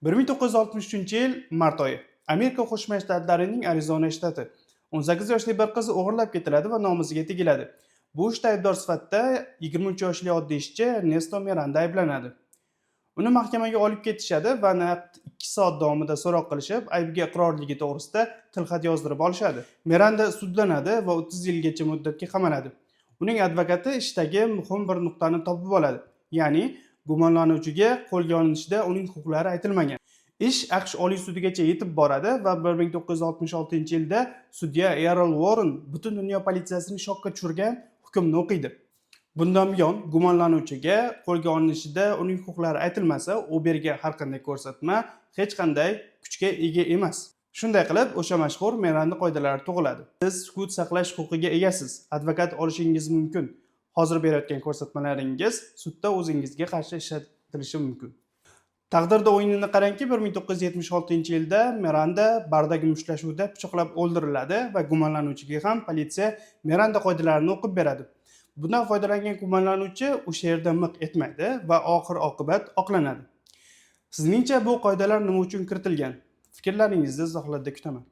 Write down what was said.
1963-yil mart oyi. Amerika Qo'shma Shtatlarining Arizona shtati. 18 yoshli bir qiz o'g'irlab ketiladi va nomusiga tegiladi. Bu ishda aybdor sifatida 23 yoshli oddiy ishchi Ernesto Miranda ayblanadi. Uni mahkamaga olib ketishadi va naq 2 soat davomida so'roq qilishib, aybiga iqrorligi to'g'risida tilxat yozdirib olishadi. Miranda sudlanadi va 30 yilgacha muddatga qamaladi. Uning advokati ishdagi muhim bir nuqtani topib oladi. Ya'ni gumonlanuvchiga qo'lga olinishida uning huquqlari aytilmagan. Ish AQSh Oliy sudigacha yetib boradi va 1966-yilda sudya Errol Warren butun dunyo politsiyasini shokka tushirgan hukmni o'qiydi. Bundan buyon gumonlanuvchiga qo'lga olinishida uning huquqlari aytilmasa, u bergan har qanday ko'rsatma hech qanday kuchga ega emas. Shunday qilib, o'sha mashhur Miranda qoidalari tug'iladi. Siz sukut saqlash huquqiga egasiz. Advokat olishingiz mumkin. Hozir berayotgan ko'rsatmalaringiz sudda o'zingizga qarshi ishlatilishi mumkin. Taqdirda o'yinini qarangki, 1976-yilda Miranda bardagi mushtlashuvda pichoqlab o'ldiriladi va gumonlanuvchiga ham politsiya Miranda qoidalarini o'qib beradi. Bundan foydalangan gumonlanuvchi o'sha yerda miq etmaydi va oxir-oqibat oqlanadi. Sizningcha bu qoidalar nima uchun kiritilgan? Fikrlaringizni izohlarda kutaman.